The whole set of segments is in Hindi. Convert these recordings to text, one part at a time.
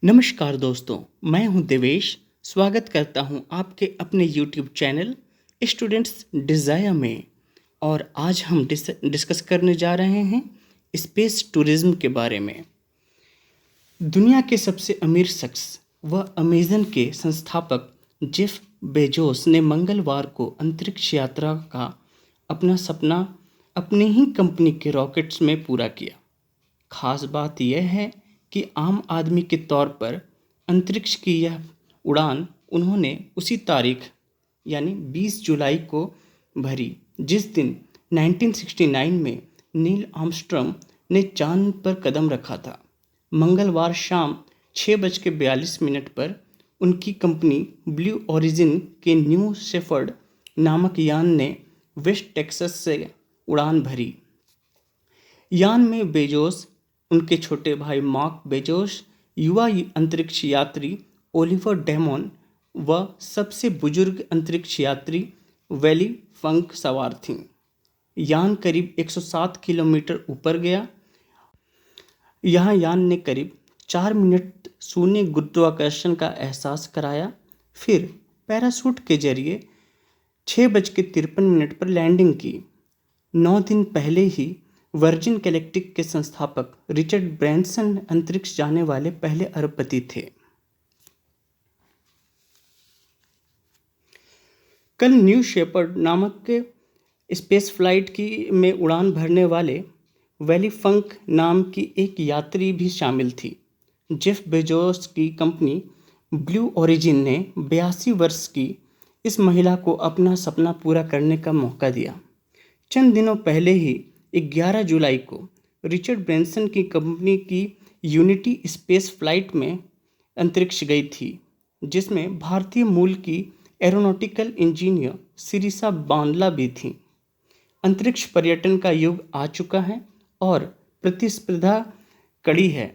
नमस्कार दोस्तों, मैं हूं देवेश। स्वागत करता हूं आपके अपने यूट्यूब चैनल स्टूडेंट्स डिज़ायर में। और आज हम डिस्कस करने जा रहे हैं स्पेस टूरिज्म के बारे में। दुनिया के सबसे अमीर शख्स व अमेजन के संस्थापक जेफ बेजोस ने मंगलवार को अंतरिक्ष यात्रा का अपना सपना अपनी ही कंपनी के रॉकेट्स में पूरा किया। खास बात यह है कि आम आदमी के तौर पर अंतरिक्ष की यह उड़ान उन्होंने उसी तारीख यानी 20 जुलाई को भरी जिस दिन 1969 में नील आर्मस्ट्रॉन्ग ने चांद पर कदम रखा था। मंगलवार शाम 6:42 पर उनकी कंपनी ब्लू ओरिजिन के न्यू शेफर्ड नामक यान ने वेस्ट टेक्सास से उड़ान भरी। यान में बेजोस, उनके छोटे भाई मार्क बेजोस, युवा अंतरिक्ष यात्री ओलिवर डेमोन व सबसे बुजुर्ग अंतरिक्ष यात्री वेली फंक सवार थीं। यान करीब 107 किलोमीटर ऊपर गया। यहाँ यान ने करीब 4 मिनट शून्य गुरुत्वाकर्षण का एहसास कराया, फिर पैराशूट के जरिए 6:53 पर लैंडिंग की। 9 दिन पहले ही वर्जिन गैलेक्टिक के संस्थापक रिचर्ड ब्रैनसन अंतरिक्ष जाने वाले पहले अरबपति थे। कल न्यू शेपर्ड नामक स्पेस फ्लाइट की में उड़ान भरने वाले वेली फंक नाम की एक यात्री भी शामिल थी। जेफ बेजोस की कंपनी ब्लू ओरिजिन ने 82 वर्ष की इस महिला को अपना सपना पूरा करने का मौका दिया। चंद दिनों पहले ही 11 जुलाई को रिचर्ड ब्रैनसन की कंपनी की यूनिटी स्पेस फ्लाइट में अंतरिक्ष गई थी, जिसमें भारतीय मूल की एरोनॉटिकल इंजीनियर सिरिसा बांदला भी थी। अंतरिक्ष पर्यटन का युग आ चुका है और प्रतिस्पर्धा कड़ी है।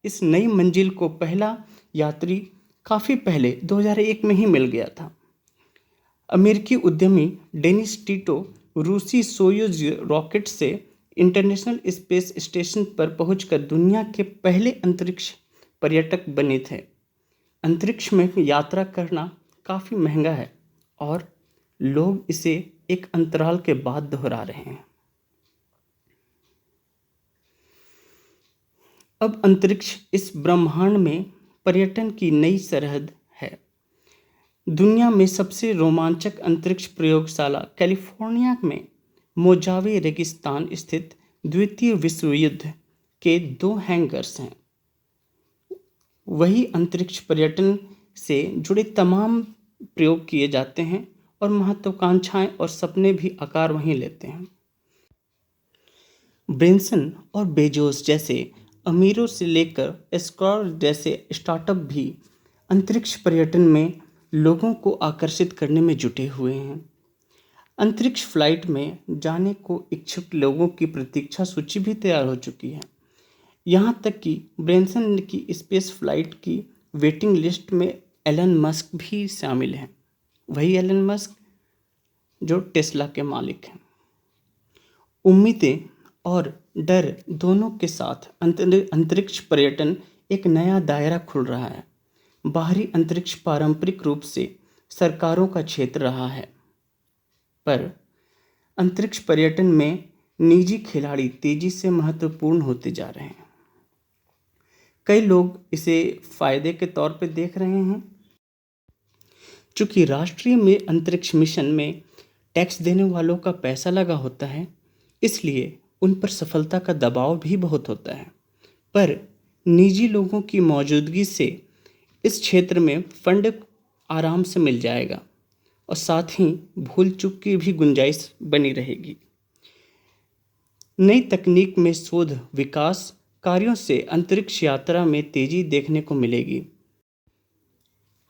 इस नई मंजिल को पहला यात्री काफ़ी पहले 2001 में ही मिल गया था। अमेरिकी उद्यमी डेनिस टिटो रूसी सोयूज रॉकेट से इंटरनेशनल स्पेस स्टेशन पर पहुंचकर दुनिया के पहले अंतरिक्ष पर्यटक बने थे। अंतरिक्ष में यात्रा करना काफ़ी महंगा है और लोग इसे एक अंतराल के बाद दोहरा रहे हैं। अब अंतरिक्ष इस ब्रह्मांड में पर्यटन की नई सरहद है। दुनिया में सबसे रोमांचक अंतरिक्ष प्रयोगशाला कैलिफोर्निया में मोजावे रेगिस्तान स्थित द्वितीय विश्व युद्ध के 2 हैंगर्स हैं। वही अंतरिक्ष पर्यटन से जुड़े तमाम प्रयोग किए जाते हैं और महत्वाकांक्षाएं और सपने भी आकार वहीं लेते हैं। ब्रैनसन और बेजोस जैसे अमीरों से लेकर एस्कॉर जैसे स्टार्टअप भी अंतरिक्ष पर्यटन में लोगों को आकर्षित करने में जुटे हुए हैं। अंतरिक्ष फ्लाइट में जाने को इच्छुक लोगों की प्रतीक्षा सूची भी तैयार हो चुकी है। यहाँ तक कि ब्रैनसन की स्पेस फ्लाइट की वेटिंग लिस्ट में एलन मस्क भी शामिल हैं। वही एलन मस्क जो टेस्ला के मालिक हैं। उम्मीदें और डर दोनों के साथ अंतरिक्ष पर्यटन एक नया दायरा खुल रहा है। बाहरी अंतरिक्ष पारंपरिक रूप से सरकारों का क्षेत्र रहा है, पर अंतरिक्ष पर्यटन में निजी खिलाड़ी तेजी से महत्वपूर्ण होते जा रहे हैं। कई लोग इसे फायदे के तौर पर देख रहे हैं। चूंकि राष्ट्रीय में अंतरिक्ष मिशन में टैक्स देने वालों का पैसा लगा होता है, इसलिए उन पर सफलता का दबाव भी बहुत होता है। पर निजी लोगों की मौजूदगी से इस क्षेत्र में फंड आराम से मिल जाएगा और साथ ही भूल चूक की भी गुंजाइश बनी रहेगी। नई तकनीक में शोध विकास कार्यों से अंतरिक्ष यात्रा में तेजी देखने को मिलेगी।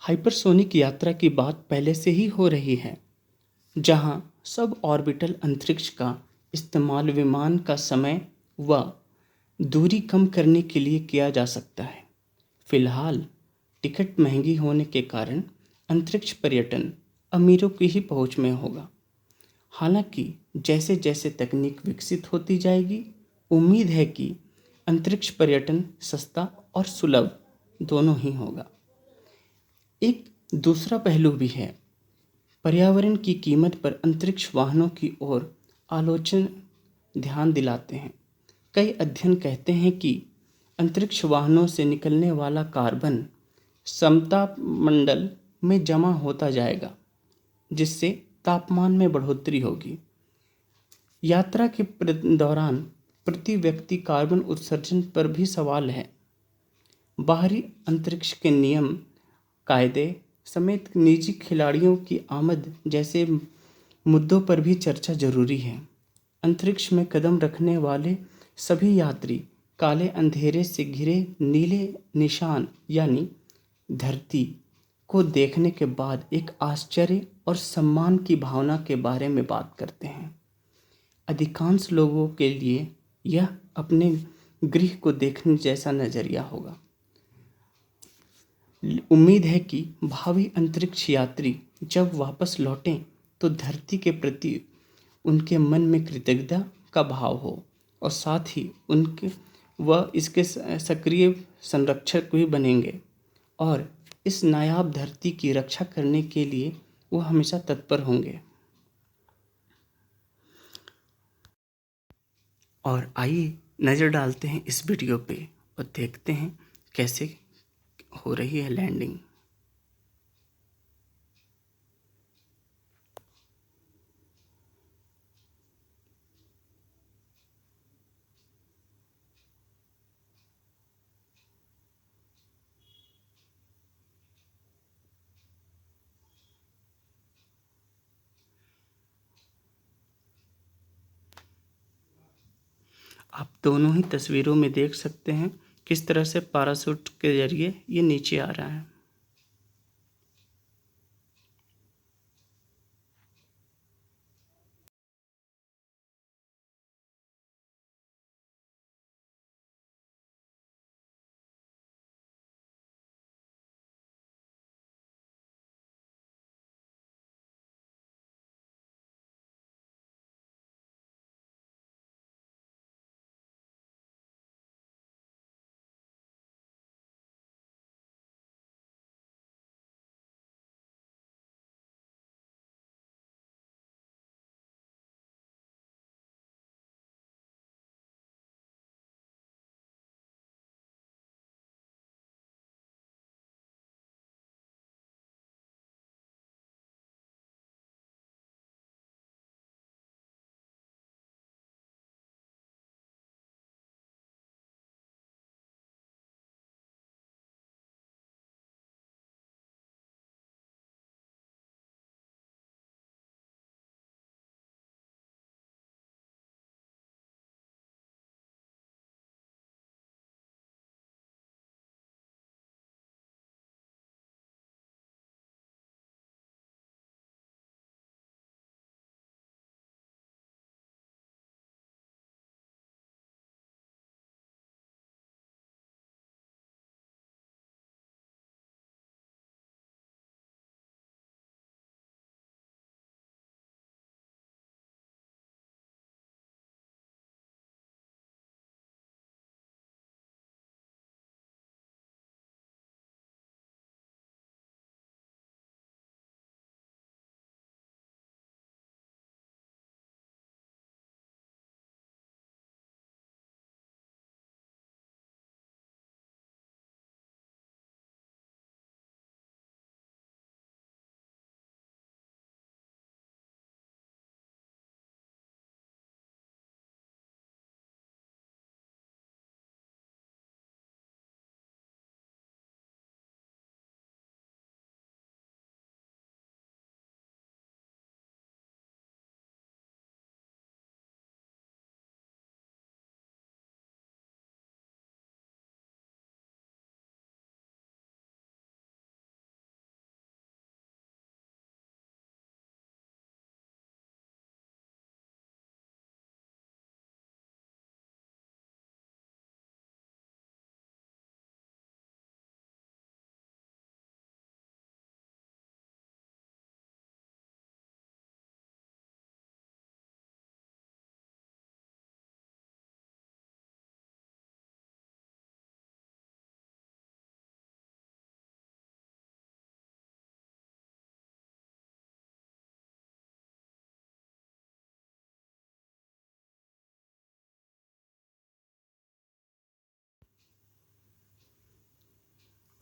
हाइपरसोनिक यात्रा की बात पहले से ही हो रही है, जहां सब ऑर्बिटल अंतरिक्ष का इस्तेमाल विमान का समय व दूरी कम करने के लिए किया जा सकता है। फिलहाल टिकट महंगी होने के कारण अंतरिक्ष पर्यटन अमीरों की ही पहुंच में होगा। हालांकि जैसे जैसे तकनीक विकसित होती जाएगी, उम्मीद है कि अंतरिक्ष पर्यटन सस्ता और सुलभ दोनों ही होगा। एक दूसरा पहलू भी है। पर्यावरण की कीमत पर अंतरिक्ष वाहनों की ओर आलोचना ध्यान दिलाते हैं। कई अध्ययन कहते हैं कि अंतरिक्ष वाहनों से निकलने वाला कार्बन समतापमंडल में जमा होता जाएगा, जिससे तापमान में बढ़ोतरी होगी। यात्रा के दौरान प्रति व्यक्ति कार्बन उत्सर्जन पर भी सवाल है। बाहरी अंतरिक्ष के नियम कायदे समेत निजी खिलाड़ियों की आमद जैसे मुद्दों पर भी चर्चा जरूरी है। अंतरिक्ष में कदम रखने वाले सभी यात्री काले अंधेरे से घिरे नीले निशान यानी धरती को देखने के बाद एक आश्चर्य और सम्मान की भावना के बारे में बात करते हैं। अधिकांश लोगों के लिए यह अपने गृह को देखने जैसा नज़रिया होगा। उम्मीद है कि भावी अंतरिक्ष यात्री जब वापस लौटें तो धरती के प्रति उनके मन में कृतज्ञता का भाव हो और साथ ही उनके वह इसके सक्रिय संरक्षक भी बनेंगे और इस नायाब धरती की रक्षा करने के लिए वो हमेशा तत्पर होंगे। और आइए नज़र डालते हैं इस वीडियो पे और देखते हैं कैसे हो रही है लैंडिंग। आप दोनों ही तस्वीरों में देख सकते हैं किस तरह से पैराशूट के जरिए ये नीचे आ रहा है।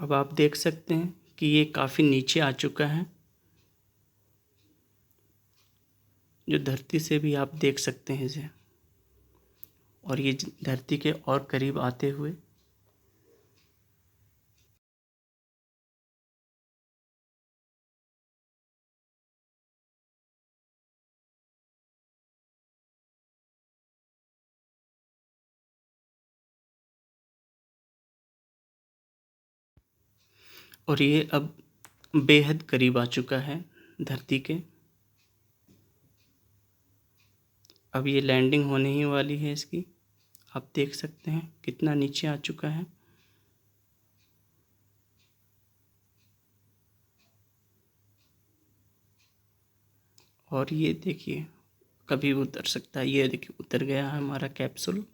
अब आप देख सकते हैं कि ये काफ़ी नीचे आ चुका है, जो धरती से भी आप देख सकते हैं इसे, और ये धरती के और करीब आते हुए और ये अब बेहद करीब आ चुका है धरती के। अब ये लैंडिंग होने ही वाली है इसकी। आप देख सकते हैं कितना नीचे आ चुका है। और ये देखिए कभी भी उतर सकता है। ये देखिए उतर गया है हमारा कैप्सूल।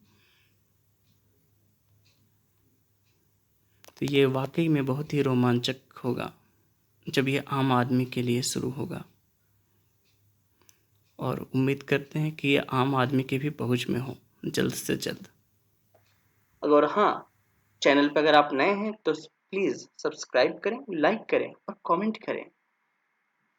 तो ये वाकई में बहुत ही रोमांचक होगा जब ये आम आदमी के लिए शुरू होगा, और उम्मीद करते हैं कि ये आम आदमी के भी पहुंच में हो जल्द से जल्द। और हाँ, चैनल पर अगर आप नए हैं तो प्लीज़ सब्सक्राइब करें, लाइक करें और कमेंट करें।